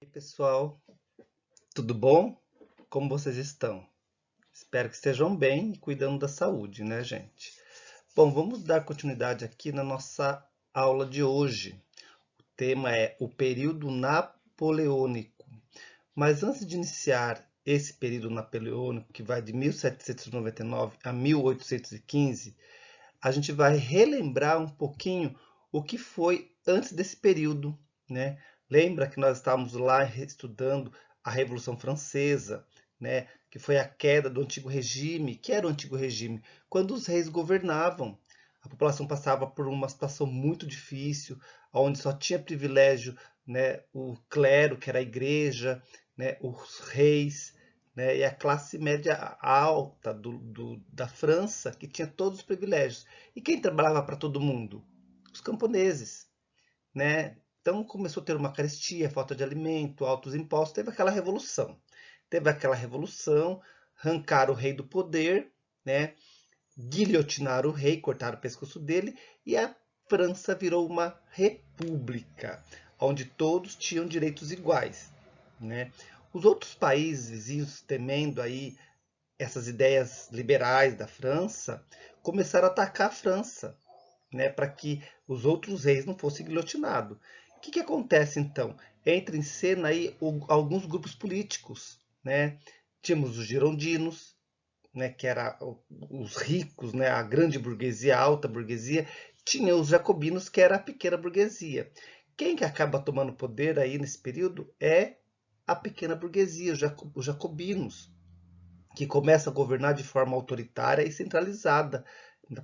E aí, pessoal, tudo bom? Como vocês estão? Espero que estejam bem e cuidando da saúde, né, gente? Bom, vamos dar continuidade aqui na nossa aula de hoje. O tema é o período napoleônico. Mas antes de iniciar esse período napoleônico, que vai de 1799 a 1815, a gente vai relembrar um pouquinho o que foi antes desse período, né? Lembra que nós estávamos lá estudando a Revolução Francesa, né? Que foi a queda do antigo regime. Que era o antigo regime? Quando os reis governavam, a população passava por uma situação muito difícil, onde só tinha privilégio, né, o clero, que era a igreja, né, os reis, né, e a classe média alta da França, que tinha todos os privilégios. E quem trabalhava para todo mundo? Os camponeses, né? Então começou a ter uma carestia, falta de alimento, altos impostos, teve aquela revolução. Teve aquela revolução, arrancaram o rei do poder, né? Guilhotinaram o rei, cortaram o pescoço dele e a França virou uma república, onde todos tinham direitos iguais, né? Os outros países vizinhos, temendo aí essas ideias liberais da França, começaram a atacar a França, né, para que os outros reis não fossem guilhotinados. O que acontece então? Entra em cena aí alguns grupos políticos, né? Tínhamos os girondinos, né, que era os ricos, né, a grande burguesia, a alta burguesia, tinha os jacobinos, que era a pequena burguesia. Quem que acaba tomando poder aí nesse período é a pequena burguesia, os jacobinos, que começa a governar de forma autoritária e centralizada,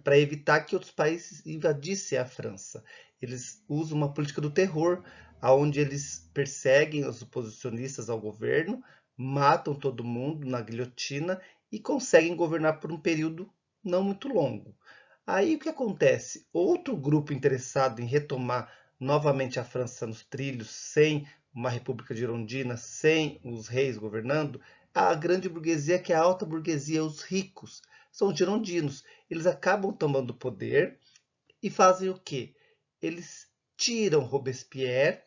para evitar que outros países invadissem a França. Eles usam uma política do terror, onde eles perseguem os oposicionistas ao governo, matam todo mundo na guilhotina e conseguem governar por um período não muito longo. Aí o que acontece? Outro grupo interessado em retomar novamente a França nos trilhos, sem uma república girondina, sem os reis governando, a grande burguesia, que é a alta burguesia, os ricos, são os girondinos. Eles acabam tomando poder e fazem o quê? Eles tiram Robespierre,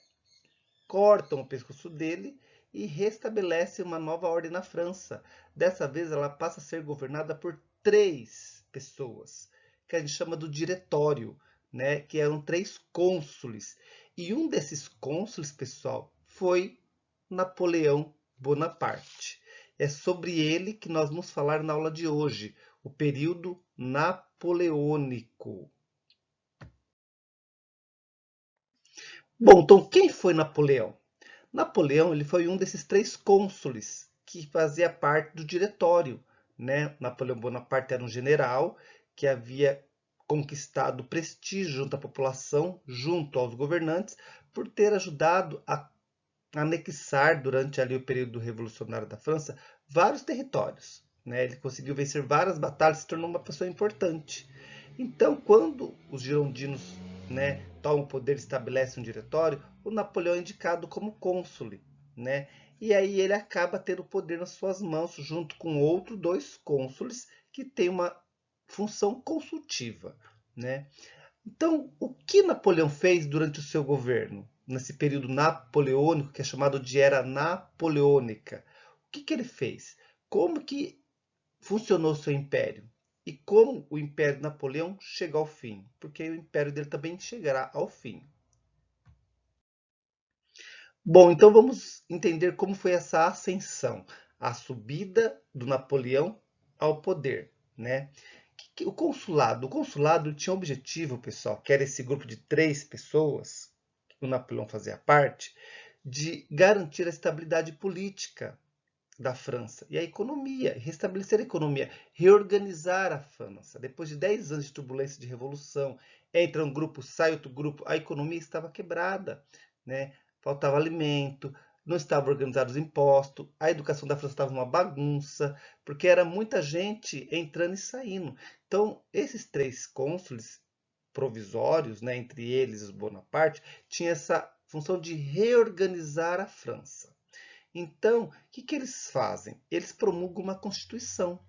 cortam o pescoço dele e restabelecem uma nova ordem na França. Dessa vez ela passa a ser governada por três pessoas, que a gente chama do diretório, né? Que eram três cônsules. E um desses cônsules, pessoal, foi Napoleão Bonaparte. É sobre ele que nós vamos falar na aula de hoje, o período napoleônico. Bom, então quem foi Napoleão? Napoleão ele foi um desses três cônsules que fazia parte do diretório, né? Napoleão Bonaparte era um general que havia conquistado prestígio junto à população, junto aos governantes, por ter ajudado a anexar durante ali o período revolucionário da França vários territórios, né? Ele conseguiu vencer várias batalhas, se tornou uma pessoa importante. Então, quando os girondinos, né, tomam o poder e estabelecem um diretório, o Napoleão é indicado como cônsule, né? E aí ele acaba tendo o poder nas suas mãos, junto com outros dois cônsules que têm uma função consultiva, né? Então, o que Napoleão fez durante o seu governo, nesse período napoleônico, que é chamado de Era Napoleônica? O que ele fez? Como que funcionou o seu império? E como o Império de Napoleão chega ao fim? Porque o império dele também chegará ao fim. Bom, então vamos entender como foi essa ascensão, a subida do Napoleão ao poder, né? O consulado tinha um objetivo, pessoal, que era esse grupo de três pessoas, que o Napoleão fazia parte, de garantir a estabilidade política da França e a economia, restabelecer a economia, reorganizar a França. Depois de 10 anos de turbulência de revolução, entra um grupo, sai outro grupo, a economia estava quebrada, né? Faltava alimento, não estavam organizados os impostos, a educação da França estava uma bagunça, porque era muita gente entrando e saindo. Então, esses três cônsules provisórios, né, entre eles os Bonaparte, tinha essa função de reorganizar a França. Então, o que eles fazem? Eles promulgam uma Constituição.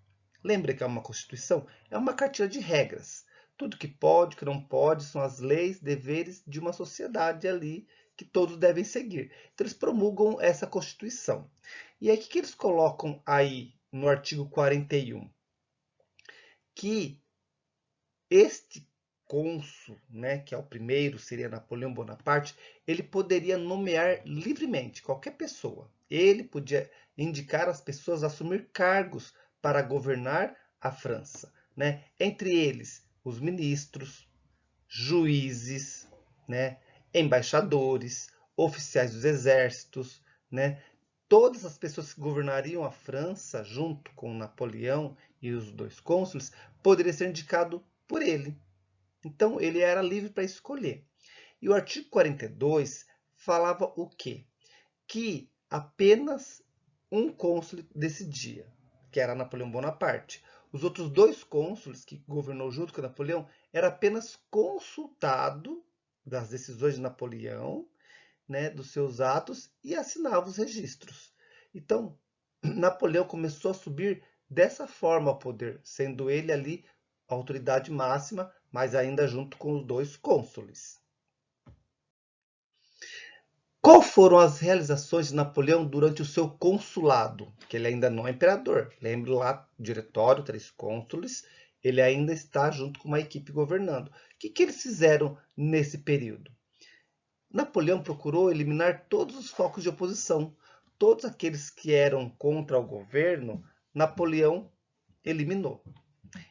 Lembra que é uma Constituição? É uma cartilha de regras. Tudo que pode, que não pode, são as leis, deveres de uma sociedade ali que todos devem seguir. Então, eles promulgam essa Constituição. E aí, o que eles colocam aí no artigo 41? Que este cônsul, né, que é o primeiro, seria Napoleão Bonaparte, ele poderia nomear livremente qualquer pessoa. Ele podia indicar as pessoas a assumir cargos para governar a França, né? Entre eles, os ministros, juízes, né, embaixadores, oficiais dos exércitos, né? Todas as pessoas que governariam a França, junto com Napoleão e os dois cônsules, poderiam ser indicados por ele. Então, ele era livre para escolher. E o artigo 42 falava o quê? Que apenas um cônsul decidia, que era Napoleão Bonaparte. Os outros dois cônsules que governou junto com Napoleão era apenas consultado das decisões de Napoleão, né, dos seus atos, e assinava os registros. Então, Napoleão começou a subir dessa forma ao poder, sendo ele ali a autoridade máxima, mas ainda junto com os dois cônsules. Qual foram as realizações de Napoleão durante o seu consulado? Que ele ainda não é imperador. Lembre lá, diretório, 3 cônsules, ele ainda está junto com uma equipe governando. O que eles fizeram nesse período? Napoleão procurou eliminar todos os focos de oposição. Todos aqueles que eram contra o governo, Napoleão eliminou.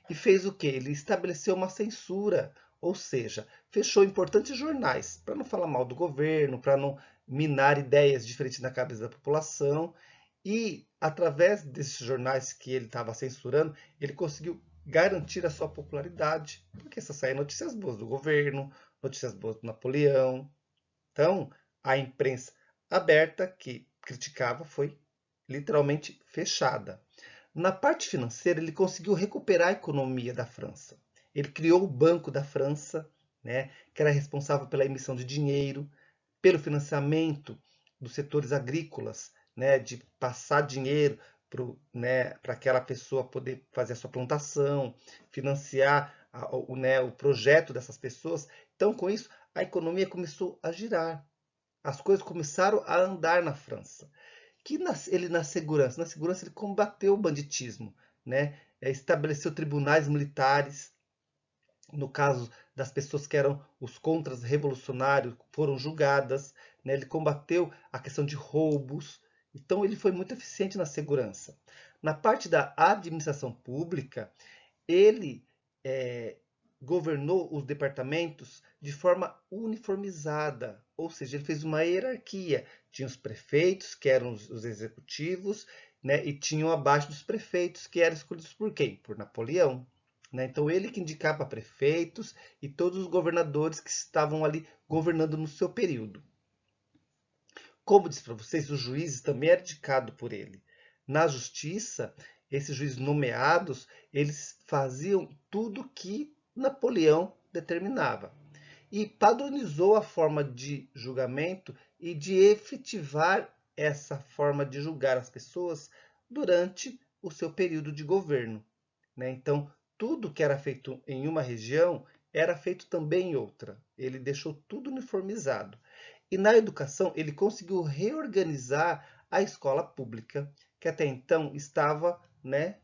E fez o quê? Ele estabeleceu uma censura, ou seja, fechou importantes jornais, para não falar mal do governo, para não minar ideias diferentes na cabeça da população. E, através desses jornais que ele estava censurando, ele conseguiu garantir a sua popularidade, porque só saíam notícias boas do governo, notícias boas do Napoleão. Então, a imprensa aberta que criticava foi literalmente fechada. Na parte financeira, ele conseguiu recuperar a economia da França. Ele criou o Banco da França, né, que era responsável pela emissão de dinheiro, pelo financiamento dos setores agrícolas, né, de passar dinheiro para aquela pessoa poder fazer a sua plantação, financiar o projeto dessas pessoas. Então, com isso, a economia começou a girar. As coisas começaram a andar na França. Ele na segurança ele combateu o banditismo, né? Estabeleceu tribunais militares, no caso das pessoas que eram os contras revolucionários foram julgadas, né? Ele combateu a questão de roubos, então ele foi muito eficiente na segurança. Na parte da administração pública, ele governou os departamentos de forma uniformizada, ou seja, ele fez uma hierarquia. Tinha os prefeitos, que eram os executivos, né, e tinham abaixo dos prefeitos, que eram escolhidos por quem? Por Napoleão. Né? Então, ele que indicava prefeitos e todos os governadores que estavam ali governando no seu período. Como disse para vocês, os juízes também eram indicados por ele. Na justiça, esses juízes nomeados, eles faziam tudo que Napoleão determinava. E padronizou a forma de julgamento e de efetivar essa forma de julgar as pessoas durante o seu período de governo. Né? Então, tudo que era feito em uma região era feito também em outra. Ele deixou tudo uniformizado. E na educação, ele conseguiu reorganizar a escola pública, que até então estava, né,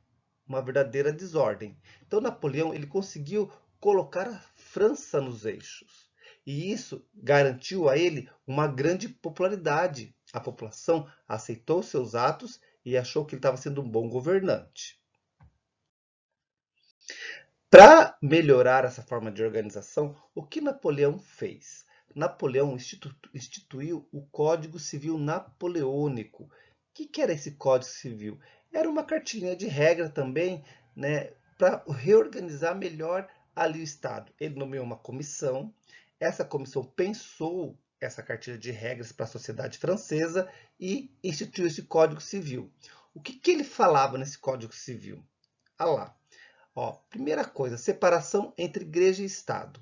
uma verdadeira desordem. Então, Napoleão ele conseguiu colocar a França nos eixos. E isso garantiu a ele uma grande popularidade. A população aceitou seus atos e achou que ele estava sendo um bom governante. Para melhorar essa forma de organização, o que Napoleão fez? Napoleão instituiu o Código Civil Napoleônico. O que era esse Código Civil? Era uma cartilha de regra também, né, para reorganizar melhor ali o Estado. Ele nomeou uma comissão, essa comissão pensou essa cartilha de regras para a sociedade francesa e instituiu esse Código Civil. O que ele falava nesse Código Civil? Ah lá. Ó, primeira coisa, separação entre igreja e Estado.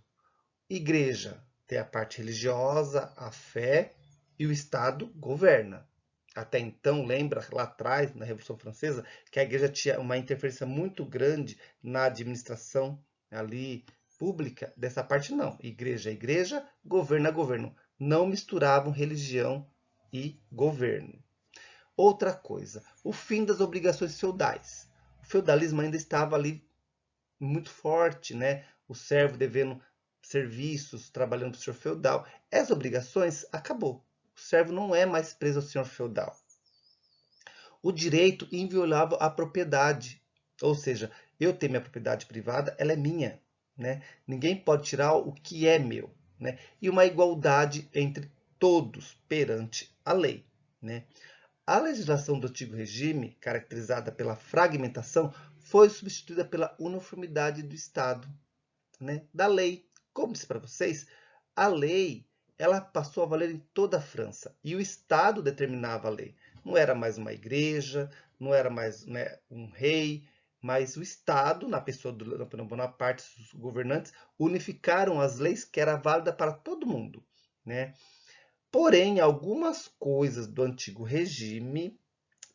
Igreja tem a parte religiosa, a fé, e o Estado governa. Até então, lembra lá atrás, na Revolução Francesa, que a igreja tinha uma interferência muito grande na administração ali pública. Dessa parte não. Igreja é igreja, governo é governo. não misturavam religião e governo. Outra coisa, o fim das obrigações feudais. O feudalismo ainda estava ali muito forte, né? O servo devendo serviços, trabalhando para o senhor feudal. As obrigações acabou. O servo não é mais preso ao senhor feudal. O direito inviolável à propriedade, ou seja, eu tenho minha propriedade privada, ela é minha, né? Ninguém pode tirar o que é meu, né? E uma igualdade entre todos perante a lei, né? A legislação do antigo regime, caracterizada pela fragmentação, foi substituída pela uniformidade do Estado, né? Da lei. Como disse para vocês, a lei ela passou a valer em toda a França e o Estado determinava a lei. Não era mais uma igreja, não era mais, né, um rei, mas o Estado, na pessoa do Napoleão Bonaparte, os governantes, unificaram as leis que era válida para todo mundo, né? Porém, algumas coisas do antigo regime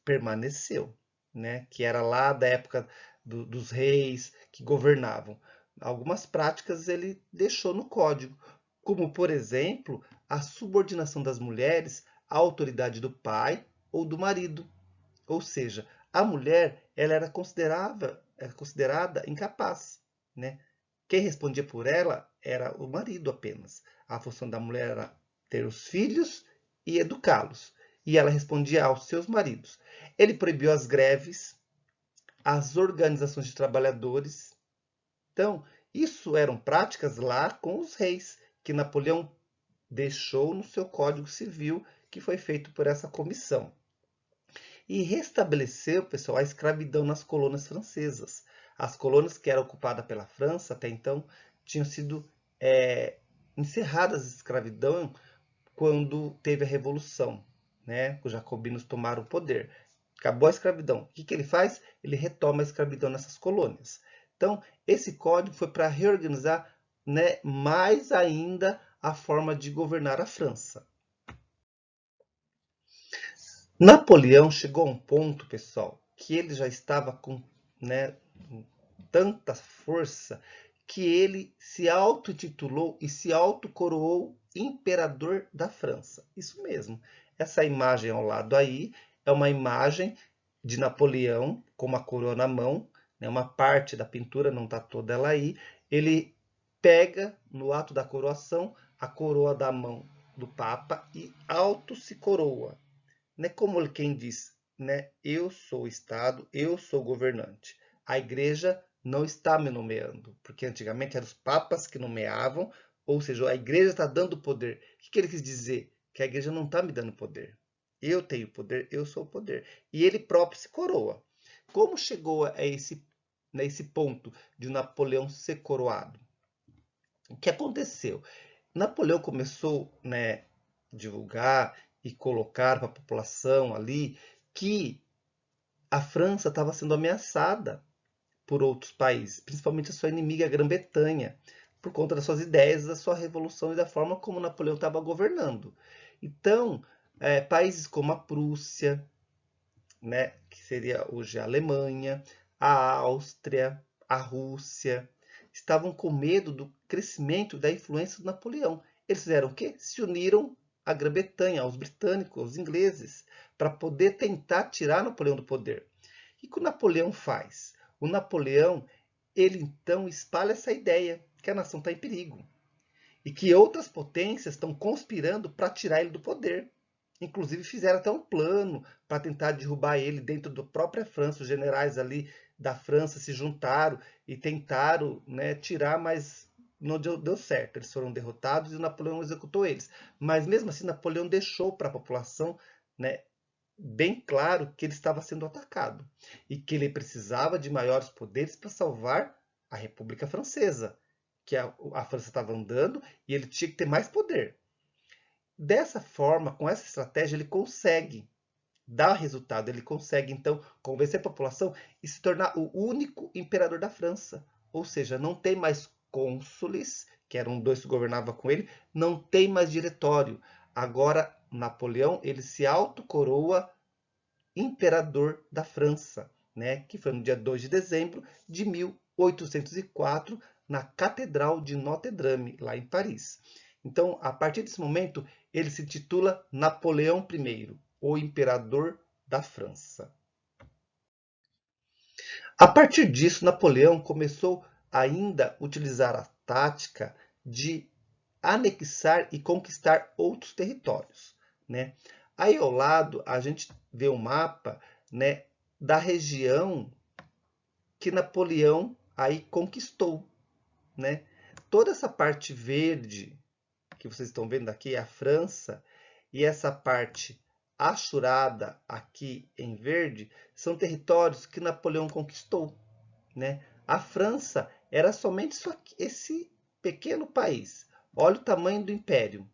permaneceu, né? Que era lá da época dos reis que governavam. Algumas práticas ele deixou no código, como, por exemplo, a subordinação das mulheres à autoridade do pai ou do marido. Ou seja, a mulher ela era considerada incapaz, né? Quem respondia por ela era o marido apenas. A função da mulher era ter os filhos e educá-los. E ela respondia aos seus maridos. Ele proibiu as greves, as organizações de trabalhadores. Então, isso eram práticas lá com os reis, que Napoleão deixou no seu Código Civil, que foi feito por essa comissão. E restabeleceu, pessoal, a escravidão nas colônias francesas. As colônias que eram ocupadas pela França até então tinham sido encerradas a escravidão quando teve a Revolução, né? Os jacobinos tomaram o poder. Acabou a escravidão. O que ele faz? Ele retoma a escravidão nessas colônias. Então, esse código foi para reorganizar, né, mais ainda a forma de governar a França. Napoleão chegou a um ponto, pessoal, que ele já estava com, né, tanta força que ele se auto-titulou e se auto-coroou imperador da França. Isso mesmo. Essa imagem ao lado aí é uma imagem de Napoleão com uma coroa na mão, né, uma parte da pintura, não está toda ela aí. Ele pega no ato da coroação a coroa da mão do Papa e auto se coroa, né? Como quem diz, né? Eu sou o Estado, eu sou o governante. A igreja não está me nomeando, porque antigamente eram os papas que nomeavam, ou seja, a igreja está dando poder. O que ele quis dizer? Que a igreja não está me dando poder. Eu tenho poder, eu sou o poder. E ele próprio se coroa. Como chegou a esse ponto de Napoleão ser coroado? O que aconteceu? Napoleão começou, né, divulgar e colocar para a população ali que a França estava sendo ameaçada por outros países, principalmente a sua inimiga, a Grã-Bretanha, por conta das suas ideias, da sua revolução e da forma como Napoleão estava governando. Então, países como a Prússia, né, que seria hoje a Alemanha, a Áustria, a Rússia, estavam com medo do crescimento da influência do Napoleão. Eles fizeram o quê? Se uniram à Grã-Bretanha, aos britânicos, aos ingleses, para poder tentar tirar Napoleão do poder. E o que o Napoleão faz? O Napoleão, ele então espalha essa ideia que a nação está em perigo e que outras potências estão conspirando para tirar ele do poder. Inclusive fizeram até um plano para tentar derrubar ele dentro da própria França. Os generais ali da França se juntaram e tentaram, né, tirar, mas não deu certo. Eles foram derrotados e Napoleão executou eles. Mas mesmo assim, Napoleão deixou para a população, né, bem claro que ele estava sendo atacado e que ele precisava de maiores poderes para salvar a República Francesa, que a França estava andando e ele tinha que ter mais poder. Dessa forma, com essa estratégia, ele consegue dar resultado, ele consegue então convencer a população e se tornar o único imperador da França. Ou seja, não tem mais cônsules, que eram dois que governavam com ele, não tem mais diretório. Agora, Napoleão, ele se autocoroa imperador da França, né? Que foi no dia 2 de dezembro de 1804, na Catedral de Notre-Dame, lá em Paris. Então, a partir desse momento, ele se titula Napoleão I, o imperador da França. A partir disso, Napoleão começou ainda a utilizar a tática de anexar e conquistar outros territórios, né? Aí ao lado a gente vê um mapa, né, da região que Napoleão aí conquistou, né? Toda essa parte verde que vocês estão vendo aqui é a França, e essa parte achurada aqui em verde são territórios que Napoleão conquistou, né? A França era somente esse pequeno país. Olha o tamanho do império.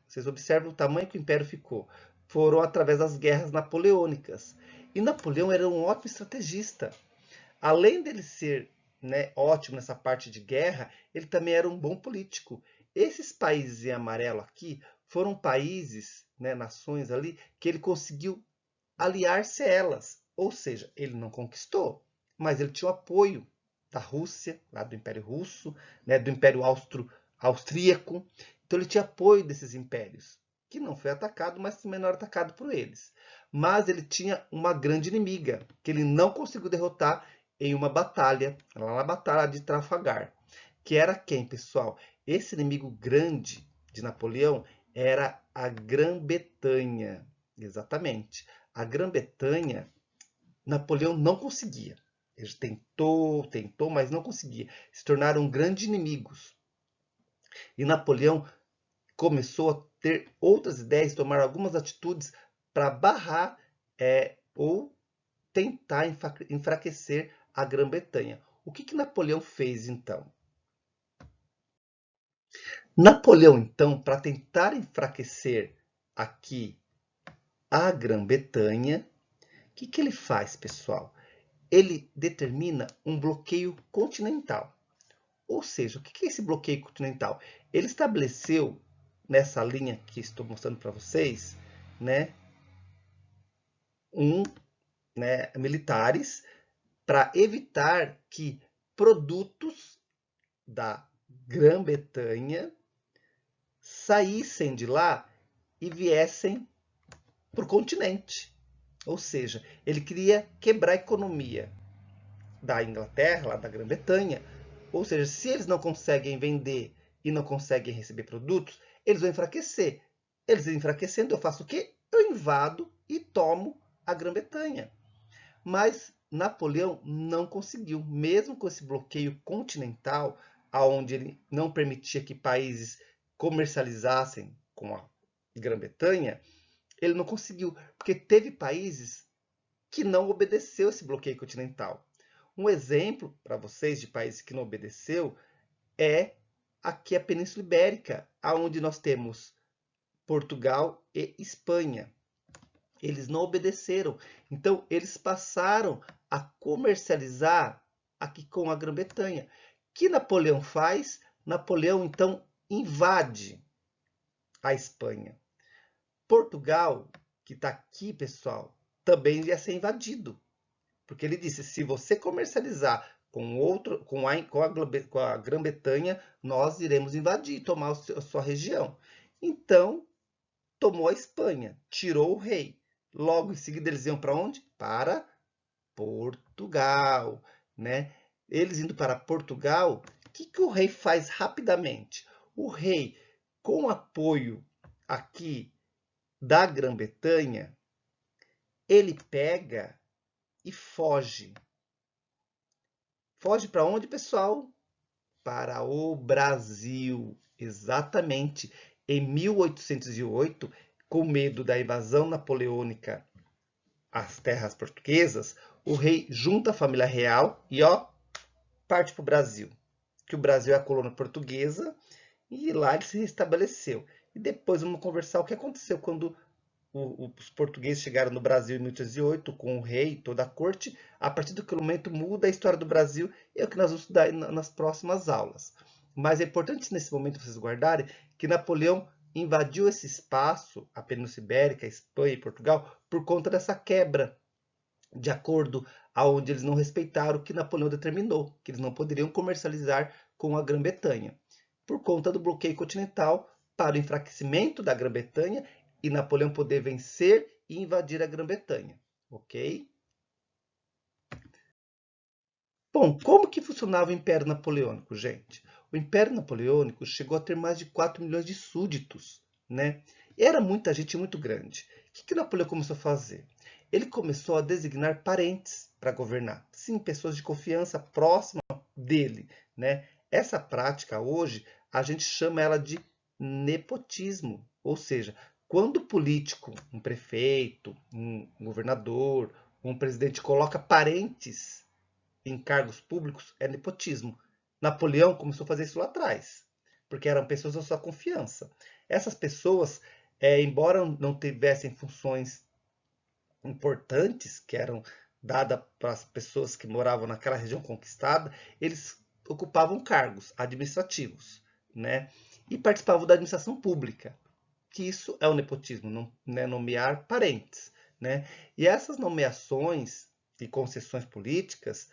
Vocês observam o tamanho que o império ficou. Foram através das guerras napoleônicas. E Napoleão era um ótimo estrategista. Além dele ser, né, ótimo nessa parte de guerra, ele também era um bom político. Esses países em amarelo aqui foram países, né, nações ali, que ele conseguiu aliar-se a elas. Ou seja, ele não conquistou, mas ele tinha o apoio da Rússia, lá do Império Russo, né, do Império Austríaco. Então ele tinha apoio desses impérios, que não foi atacado, mas também não era atacado por eles. Mas ele tinha uma grande inimiga, que ele não conseguiu derrotar em uma batalha, lá na Batalha de Trafalgar. Que era quem, pessoal? Esse inimigo grande de Napoleão era a Grã-Bretanha. Exatamente. A Grã-Bretanha, Napoleão não conseguia. Ele tentou, mas não conseguia. Se tornaram grandes inimigos. E Napoleão começou a ter outras ideias, tomar algumas atitudes para barrar ou tentar enfraquecer a Grã-Bretanha. O que Napoleão fez então? Napoleão, então, para tentar enfraquecer aqui a Grã-Bretanha, o que ele faz, pessoal? Ele determina um bloqueio continental. Ou seja, o que é esse bloqueio continental? Ele estabeleceu, nessa linha que estou mostrando para vocês, né, militares para evitar que produtos da Grã-Bretanha saíssem de lá e viessem para o continente. Ou seja, ele queria quebrar a economia da Inglaterra, lá da Grã-Bretanha. Ou seja, se eles não conseguem vender e não conseguem receber produtos, eles vão enfraquecer. Eles enfraquecendo, eu faço o quê? Eu invado e tomo a Grã-Bretanha. Mas Napoleão não conseguiu, mesmo com esse bloqueio continental, aonde ele não permitia que países comercializassem com a Grã-Bretanha, ele não conseguiu, porque teve países que não obedeceu esse bloqueio continental. Um exemplo para vocês de países que não obedeceu é aqui a Península Ibérica, aonde nós temos Portugal e Espanha. Eles não obedeceram. Então, eles passaram a comercializar aqui com a Grã-Bretanha. O que Napoleão faz? Napoleão, então, invade a Espanha. Portugal, que está aqui, pessoal, também ia ser invadido. Porque ele disse, se você comercializar com a Grã-Bretanha, nós iremos invadir e tomar a sua região. Então, tomou a Espanha, tirou o rei. Logo em seguida, eles iam para onde? Para Portugal, né? Eles indo para Portugal, o que o rei faz rapidamente? O rei, com apoio aqui da Grã-Bretanha, ele pega e foge. Foge para onde, pessoal? Para o Brasil, exatamente. Em 1808, com medo da invasão napoleônica às terras portuguesas, o rei junta a família real e parte para o Brasil. Que o Brasil é a colônia portuguesa e lá ele se restabeleceu. E depois vamos conversar o que aconteceu quando os portugueses chegaram no Brasil em 1808 com o rei e toda a corte. A partir daquele momento muda a história do Brasil e é o que nós vamos estudar nas próximas aulas. Mas é importante nesse momento vocês guardarem que Napoleão invadiu esse espaço, a Península Ibérica, a Espanha e Portugal, por conta dessa quebra de acordo aonde eles não respeitaram o que Napoleão determinou, que eles não poderiam comercializar com a Grã-Bretanha. Por conta do bloqueio continental, para o enfraquecimento da Grã-Bretanha e Napoleão poder vencer e invadir a Grã-Bretanha, ok? Bom, como que funcionava o Império Napoleônico, gente? O Império Napoleônico chegou a ter mais de 4 milhões de súditos, né? Era muita gente muito grande. O que Napoleão começou a fazer? Ele começou a designar parentes para governar. Sim, pessoas de confiança próximas dele, né? Essa prática hoje a gente chama ela de nepotismo, ou seja, quando o político, um prefeito, um governador, um presidente coloca parentes em cargos públicos, é nepotismo. Napoleão começou a fazer isso lá atrás, porque eram pessoas da sua confiança. Essas pessoas, embora não tivessem funções importantes que eram dadas para as pessoas que moravam naquela região conquistada, eles ocupavam cargos administrativos, né? E participavam da administração pública, que isso é o nepotismo, não, né? Nomear parentes, né? E essas nomeações e concessões políticas,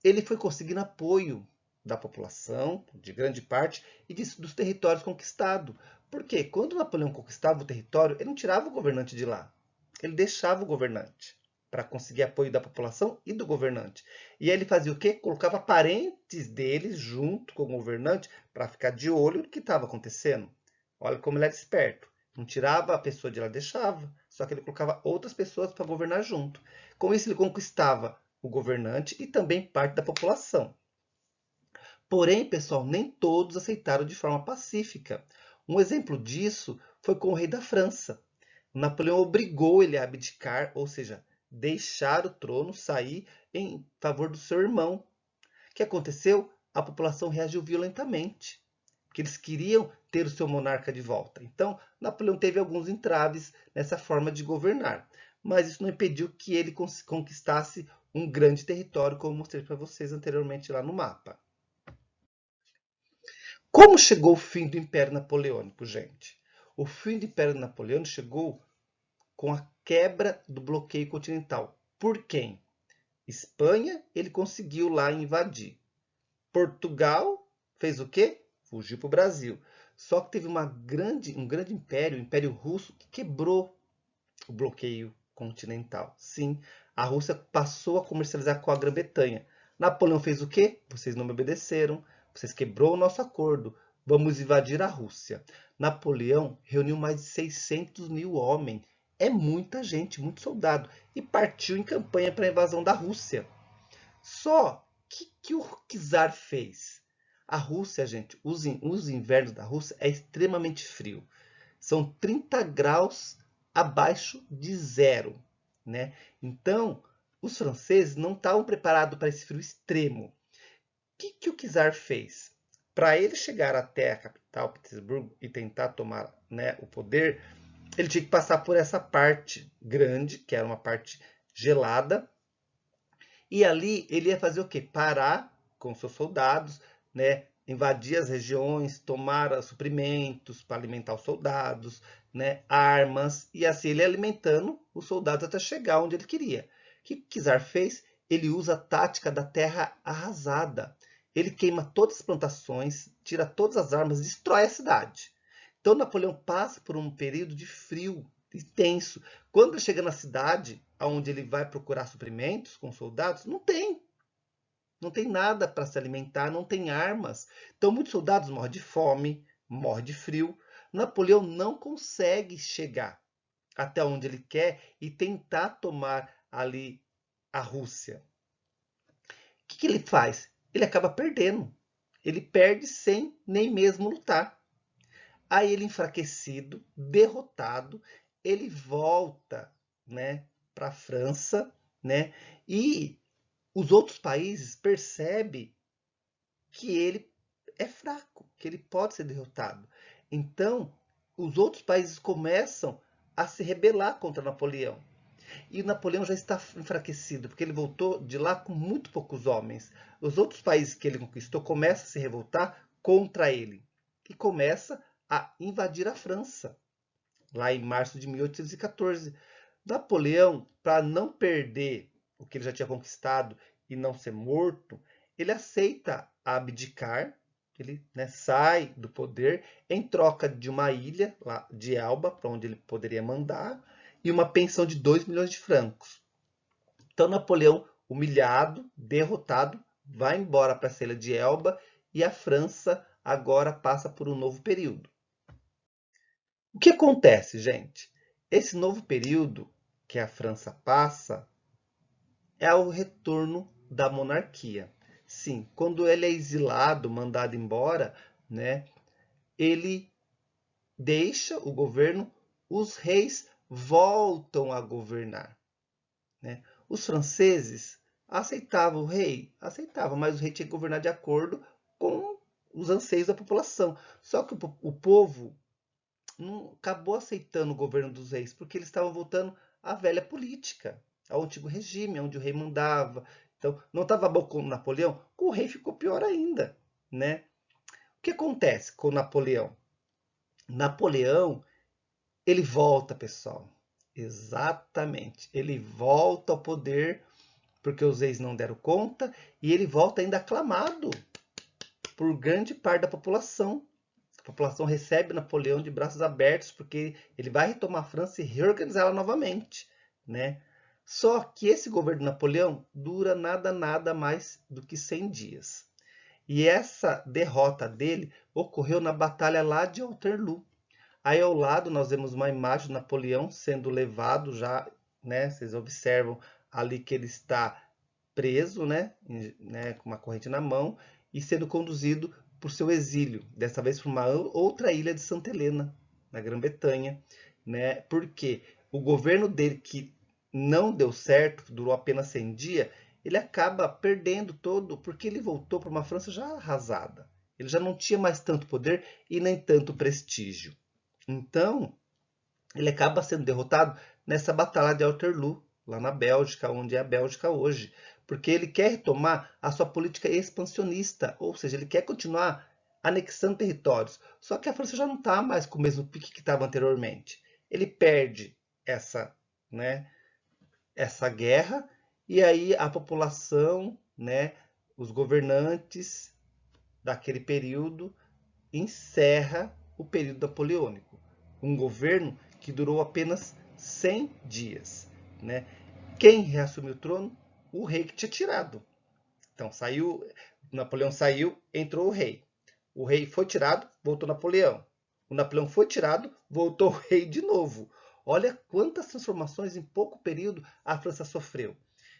ele foi conseguindo apoio da população, de grande parte, e dos territórios conquistados. Porque quando Napoleão conquistava o território, ele não tirava o governante de lá. Ele deixava o governante para conseguir apoio da população e do governante. E aí ele fazia o quê? Colocava parentes deles junto com o governante para ficar de olho no que estava acontecendo. Olha como ele era esperto. Não tirava a pessoa de lá, deixava. Só que ele colocava outras pessoas para governar junto. Com isso, ele conquistava o governante e também parte da população. Porém, pessoal, nem todos aceitaram de forma pacífica. Um exemplo disso foi com o rei da França. Napoleão obrigou ele a abdicar, ou seja, deixar o trono, sair em favor do seu irmão. O que aconteceu? A população reagiu violentamente, porque eles queriam ter o seu monarca de volta. Então, Napoleão teve alguns entraves nessa forma de governar, mas isso não impediu que ele conquistasse um grande território, como mostrei para vocês anteriormente lá no mapa. Como chegou o fim do Império Napoleônico, gente? O fim do Império Napoleônico chegou com a quebra do bloqueio continental. Por quem? Espanha, ele conseguiu lá invadir. Portugal fez o quê? Fugiu para o Brasil. Só que teve um grande império, o Império Russo, que quebrou o bloqueio continental. Sim, a Rússia passou a comercializar com a Grã-Bretanha. Napoleão fez o quê? Vocês não me obedeceram, vocês quebrou o nosso acordo, vamos invadir a Rússia. Napoleão reuniu mais de 600 mil homens. É muita gente, muito soldado. E partiu em campanha para a invasão da Rússia. Só que o czar fez? A Rússia, gente, os invernos da Rússia é extremamente frio. São 30 graus abaixo de zero, né? Então, os franceses não estavam preparados para esse frio extremo. O que o czar fez? Para ele chegar até a capital, Petersburgo, e tentar tomar, né, o poder, ele tinha que passar por essa parte grande, que era uma parte gelada, e ali ele ia fazer o quê? Parar com seus soldados, né? Invadir as regiões, tomar suprimentos para alimentar os soldados, né? Armas, e assim ele ia alimentando os soldados até chegar onde ele queria. O que o czar fez? Ele usa a tática da terra arrasada. Ele queima todas as plantações, tira todas as armas, destrói a cidade. Então Napoleão passa por um período de frio intenso. Quando ele chega na cidade, onde ele vai procurar suprimentos com soldados, não tem. Não tem nada para se alimentar, não tem armas. Então muitos soldados morrem de fome, morrem de frio. Napoleão não consegue chegar até onde ele quer e tentar tomar ali a Rússia. O que ele faz? Ele acaba perdendo. Ele perde sem nem mesmo lutar. Aí ele enfraquecido, derrotado, ele volta, né, para a França, né? E os outros países percebem que ele é fraco, que ele pode ser derrotado. Então, os outros países começam a se rebelar contra Napoleão. E Napoleão já está enfraquecido, porque ele voltou de lá com muito poucos homens. Os outros países que ele conquistou começam a se revoltar contra ele. E começa a invadir a França, lá em março de 1814. Napoleão, para não perder o que ele já tinha conquistado e não ser morto, ele aceita abdicar, ele, né, sai do poder em troca de uma ilha lá de Elba, para onde ele poderia mandar, e uma pensão de 2 milhões de francos. Então Napoleão, humilhado, derrotado, vai embora para a ilha de Elba e a França agora passa por um novo período. O que acontece, gente? Esse novo período que a França passa é o retorno da monarquia. Sim, quando ele é exilado, mandado embora, né, ele deixa o governo, os reis voltam a governar, né? Os franceses aceitavam o rei, aceitavam, mas o rei tinha que governar de acordo com os anseios da população. Só que o povo não acabou aceitando o governo dos reis, porque eles estavam voltando à velha política, ao antigo regime, onde o rei mandava. Então, não estava bom com Napoleão, com o rei ficou pior ainda, né? O que acontece com Napoleão? Napoleão, ele volta, pessoal. Exatamente. Ele volta ao poder porque os reis não deram conta e ele volta ainda aclamado por grande parte da população. A população recebe Napoleão de braços abertos porque ele vai retomar a França e reorganizá-la novamente, né? Só que esse governo de Napoleão dura nada mais do que 100 dias. E essa derrota dele ocorreu na batalha lá de Waterloo. Aí ao lado nós vemos uma imagem de Napoleão sendo levado já, né? Vocês observam ali que ele está preso, né? Com uma corrente na mão e sendo conduzido por seu exílio, dessa vez para uma outra ilha de Santa Helena, na Grã-Bretanha, né? Porque o governo dele que não deu certo, durou apenas 100 dias, ele acaba perdendo todo, porque ele voltou para uma França já arrasada. Ele já não tinha mais tanto poder e nem tanto prestígio. Então, ele acaba sendo derrotado nessa batalha de Waterloo, lá na Bélgica, onde é a Bélgica hoje, porque ele quer retomar a sua política expansionista, ou seja, ele quer continuar anexando territórios. Só que a França já não está mais com o mesmo pique que estava anteriormente. Ele perde essa, né, essa guerra e aí a população, né, os governantes daquele período encerra o período napoleônico, um governo que durou apenas 100 dias, né? Quem reassumiu o trono? O rei que tinha tirado. Então saiu, Napoleão saiu, entrou o rei. O rei foi tirado, voltou Napoleão. O Napoleão foi tirado, voltou o rei de novo. Olha quantas transformações em pouco período a França sofreu.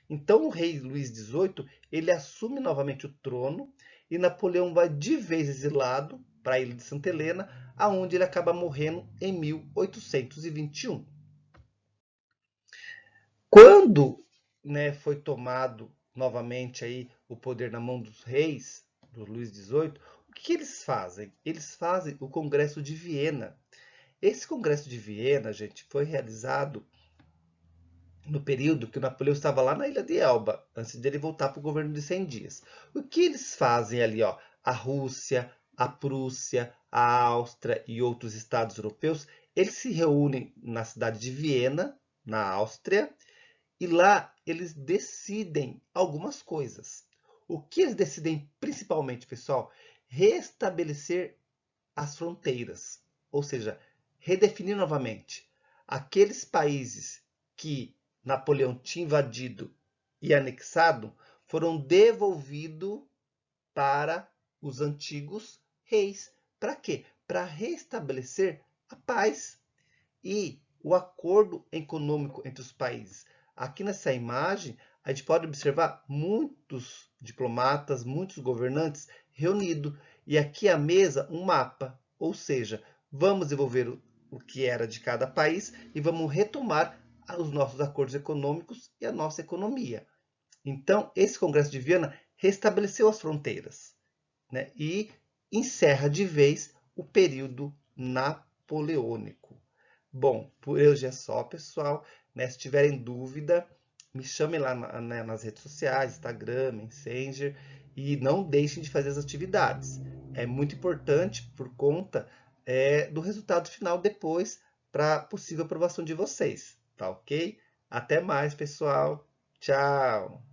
Então o rei Luís XVIII ele assume novamente o trono e Napoleão vai de vez exilado para a ilha de Santa Helena, aonde ele acaba morrendo em 1821. Quando, né, foi tomado novamente aí o poder na mão dos reis, do Luís XVIII, o que eles fazem? Eles fazem o Congresso de Viena. Esse Congresso de Viena, gente, foi realizado no período que o Napoleão estava lá na ilha de Elba, antes de ele voltar para o governo de 100 dias. O que eles fazem ali? Ó? A Rússia, a Prússia, a Áustria e outros estados europeus, eles se reúnem na cidade de Viena, na Áustria, e lá eles decidem algumas coisas. O que eles decidem principalmente, pessoal? Restabelecer as fronteiras, ou seja, redefinir novamente aqueles países que Napoleão tinha invadido e anexado foram devolvidos para os antigos reis. Para quê? Para restabelecer a paz e o acordo econômico entre os países. Aqui nessa imagem, a gente pode observar muitos diplomatas, muitos governantes reunidos. E aqui à mesa, um mapa. Ou seja, vamos desenvolver o que era de cada país e vamos retomar os nossos acordos econômicos e a nossa economia. Então, esse Congresso de Viena restabeleceu as fronteiras, né, e encerra de vez o período napoleônico. Bom, por hoje é só, pessoal. Né? Se tiverem dúvida, me chamem lá nas redes sociais, Instagram, Messenger, e não deixem de fazer as atividades. É muito importante por conta do resultado final depois para possível aprovação de vocês, tá ok? Até mais, pessoal. Tchau!